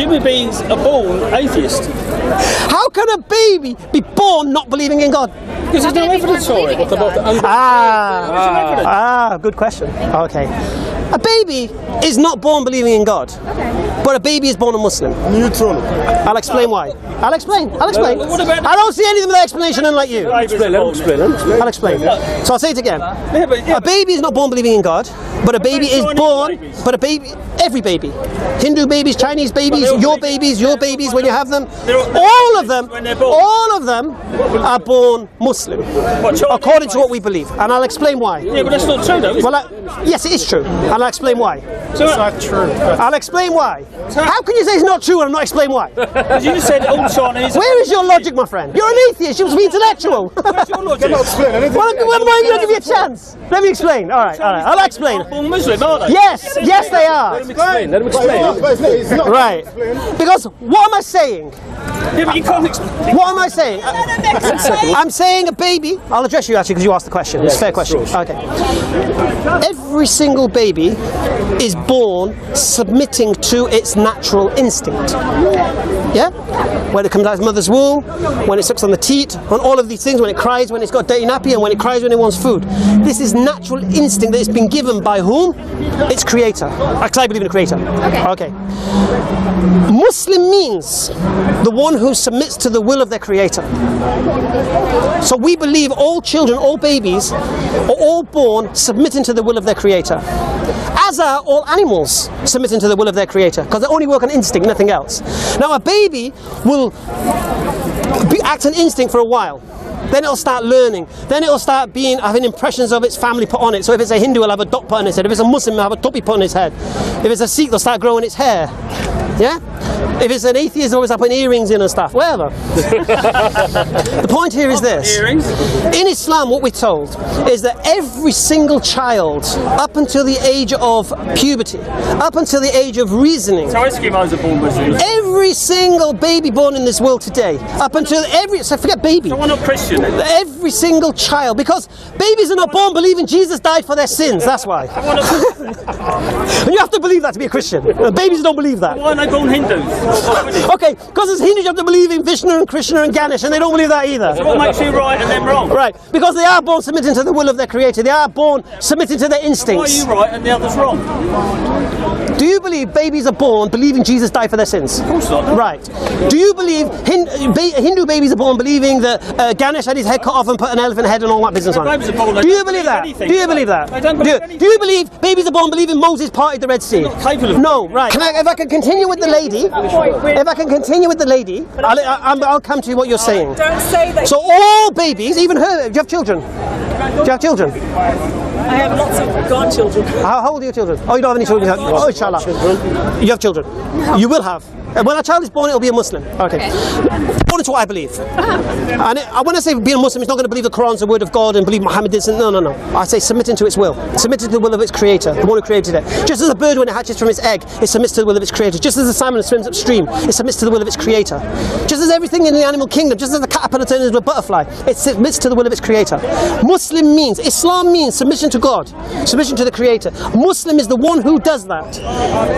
human beings are born atheist. How can a baby be born not believing in God? Because there's no evidence for it. Good question. Okay. A baby is not born believing in God, but a baby is born a Muslim. Neutral. I'll explain why. I'll explain. I don't see anything with that explanation unlike you. I'll explain. So I'll say it again. A baby is not born believing in God, but a baby is born, every baby. Hindu babies, Chinese babies, your babies when you have them, all of them are born Muslim, according to what we believe. And I'll explain why. Yeah, but that's not true though. Well, yes, it is true. And I'll explain why. So it's not true. I'll explain why. How can you say it's not true and I'm not explain why? Because you just said all Chinese. Where is your logic, my friend? You're an atheist. You must be intellectual. Where's your logic? Cannot explain anything. Well, am I going to give you a chance? Let me explain. All right. I'll explain. Born Muslim, are they? Yes, they are. Let them explain. It's not Right. Because what am I saying? Yeah, but you can't explain. What am I saying? I'm saying a baby. I'll address you actually because you asked the question. It's a fair question. Okay. Every single baby is born submitting to its natural instinct. Yeah? When it comes out of its mother's womb, when it sucks on the teat, on all of these things, when it cries, when it's got dirty nappy, and when it cries when it wants food. This is natural instinct that it's been given by whom? Its creator. Because I believe in a creator. Okay. Muslim means the one who submits to the will of their creator. So we believe all children, all babies, are all born submitting to the will of their creator. As are all animals submitting to the will of their creator, because they only work on instinct, nothing else. Now a baby will act on instinct for a while. Then it'll start learning. Then it'll start having impressions of its family put on it. So if it's a Hindu, it'll have a dot put on its head. If it's a Muslim, it'll have a topi put on its head. If it's a Sikh, they'll start growing its hair. Yeah? If it's an atheist, they'll always have putting earrings in and stuff. Whatever. The point here is this. In Islam, what we're told is that every single child, up until the age of puberty, up until the age of reasoning, So Eskimos are born Muslims. every single baby born in this world today, up until so forget baby. So why not Christian? Every single child, because babies are not born believing Jesus died for their sins, that's why. And you have to believe that to be a Christian. Babies don't believe that. Why aren't they born Hindus? Okay, because as Hindus you have to believe in Vishnu and Krishna and Ganesh, and they don't believe that either. So what makes you right and them wrong? Right, because they are born submitting to the will of their creator. They are born submitting to their Why are instincts. you right and the others wrong? Do you believe babies are born believing Jesus died for their sins? Of course not. Right. Do you believe Hindu babies are born believing that Ganesh had his head cut off and put an elephant head and all that business on it? Babies are born, Do you believe that? anything, Do you believe that? They don't believe anything. Do you believe babies are born believing Moses parted the Red Sea? They're not capable of No, right. If I can continue with the lady, I'll come to what you're saying. Don't say that. So all babies, even her, do you have children? Do you have children? I have lots of grandchildren. How old are your children? Oh, you don't have any children? Oh, inshallah. You have children? You will have. And when a child is born, it'll be a Muslim. Okay. According to what I believe. And when I say being a Muslim, it's not going to believe the Quran is the word of God and believe Muhammad did something. No. I say submitting to its will. Submitting to the will of its creator, the one who created it. Just as a bird, when it hatches from its egg, it submits to the will of its creator. Just as a salmon swims upstream, it submits to the will of its creator. Just as everything in the animal kingdom, just as the caterpillar turns into a butterfly, it submits to the will of its creator. Islam means submission to God, submission to the creator. Muslim is the one who does that.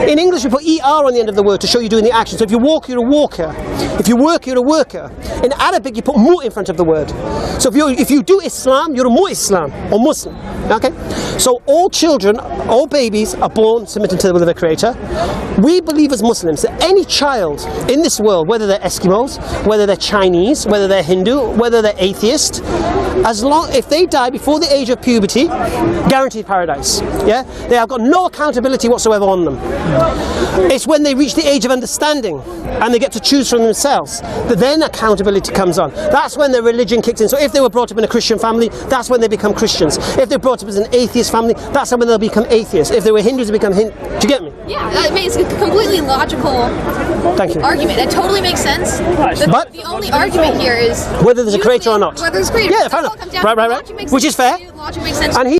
In English, we put ER on the end of the word to show you doing the action. So if you walk, you're a walker. If you work, you're a worker. In Arabic, you put mu in front of the word. So if you do Islam, you're a mu-Islam or Muslim. Okay? So all children, all babies are born submitting to the will of their creator. We believe as Muslims that any child in this world, whether they're Eskimos, whether they're Chinese, whether they're Hindu, whether they're atheist, if they die before the age of puberty, guaranteed paradise. Yeah? They have got no accountability whatsoever on them. It's when they reach the age of understanding and they get to choose for themselves that then accountability comes on. That's when their religion kicks in. So if they were brought up in a Christian family, that's when they become Christians. If they're brought up as an atheist family, that's when they'll become atheists. If they were Hindus, they become Hindu. Do you get me? Yeah, I mean, it's a completely logical argument. It totally makes sense. But the only argument here is whether there's a creator or not. Whether there's a creator. Yeah, fair enough. Right. Which is fair. Logic makes sense. And